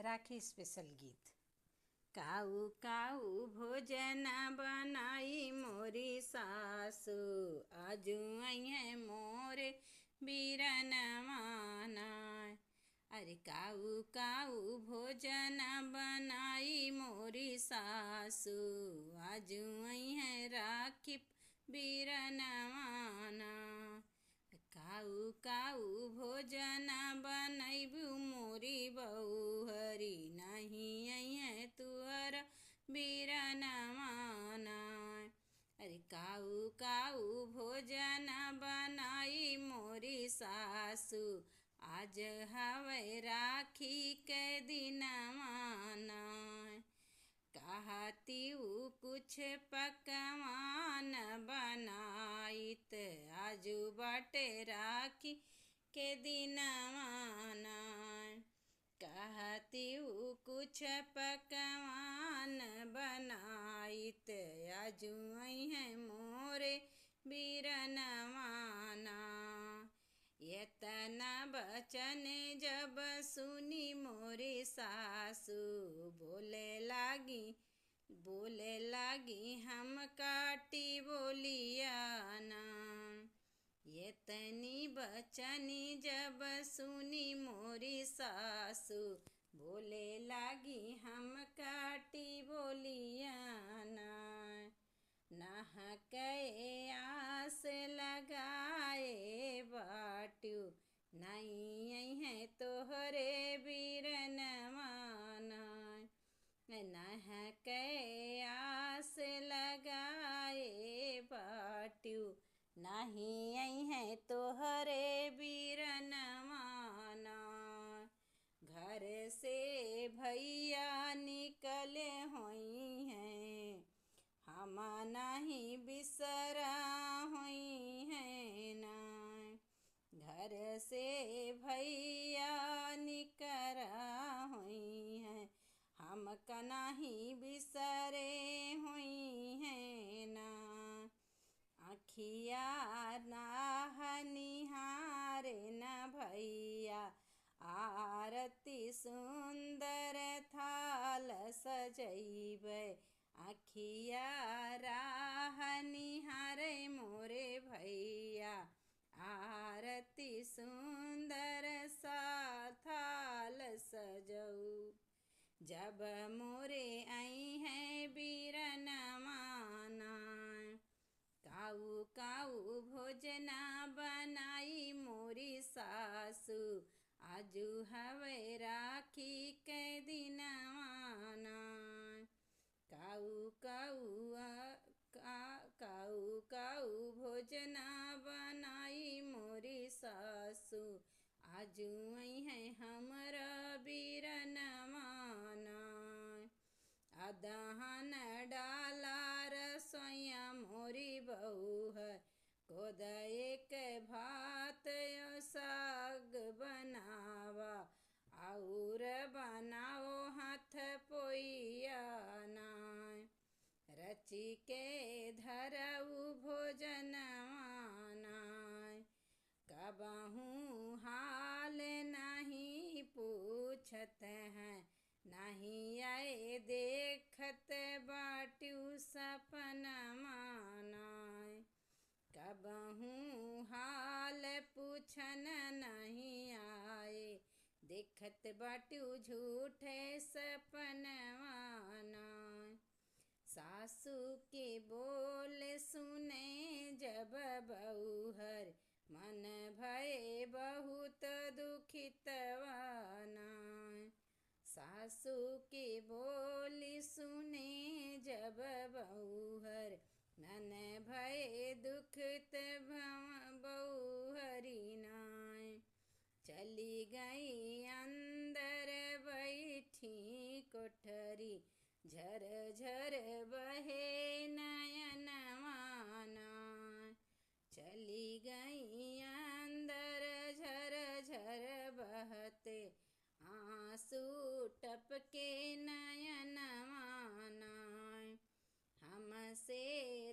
राखी special गीत। काऊ काऊ भोजन बनाई मोरी सासू, आजू अइहे मोरे बीरन मानाय। अरे काऊ काऊ भोजन बनाई मोरी सासू, आजू अइहे राखी बीरन मानाय। काऊ काऊ भोजन बनैबू मोरी बउहरी, नहीं अइहे तुअर बीरन मानाय। अरे काऊ काऊ भोजन बनाई मोरी सासू, आज हवे राखी के दिन मानाय। कहतीऊ कुछ पकवान बनाइत, आजू बाटे राखी के दिन मानाय। कहतीऊ कुछ पकवान बनाइत, आजू अइहे मोरे बीरन मानाय। एतना बचन जब सुनी मोरी सासू, बोले लागी हम काटी बोलियाना। एतनी बचनी जब सुनी मोरी सासू, बोले लागी हम काटी बोलियाना। नहके आस लगाए बाट्यू, नहीं अइहे तोहरे बीरन मानाय। नहके आस लगाए बाट्यू, नहीं अइहे तोहरे बीरन मानाय। घर से भैया निकले होई हैं, हम नहीं बिसरा होई हैं नाय। घर से भैया निकरा होई हैं, हम नहीं बिसरे होई हैं ना। अखिया नाह निहारे न भैया, आरती सुंदर थाल सजैबै। अखिया राह निहारे मोरे भैया, आरती सुंदर सा थाल सजऊ। जब मोरे अइहे बीरन मानाय। काऊ काऊ भोजना बनाई मोरी सासू, आजू हवे राखी के दिन मानाय। काऊ काऊ भोजना बनाई मोरी सासू, आजू अइहे हमरा बीरन मानाय। अदहन डाला रसोइया मोरी बउहर, कोदए के भात साग बनावा, और बनाओ हाथ पोइया नाय। रची के धरऊ भोजन मानाय, कबहू हाल नहीं पूछत हैं, नहीं आए देखत बाट्यू सपन मानाय। कबहू हाल पूछन नहीं आए, देखत बाट्यू झूठे सपन मानाय। सासू के बोल सुने जब बउहर, मन भये बहुत दुखित नाय। सासू के बोली सुने जब बउहर, मन भये दुखित बउहरी नाय। चली गई अंदर बैठी कोठरी, झर झर बहे नयन मानाय। चली गई अंदर झर झर बहते, आंसू टपके नयन मानाय। हमसे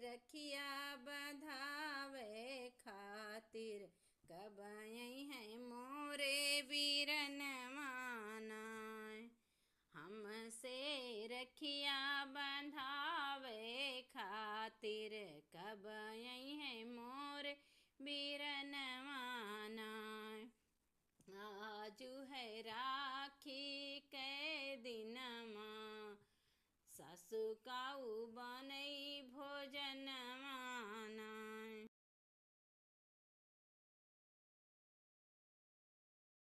रखिया बधावे खातिर, कब अइहे मोरे बीरन मानाय। राखिया बंधावे खातिर, कब आई है मोर बीरनवाना। आजू है राखी के दिनमा, सासु काऊ बनई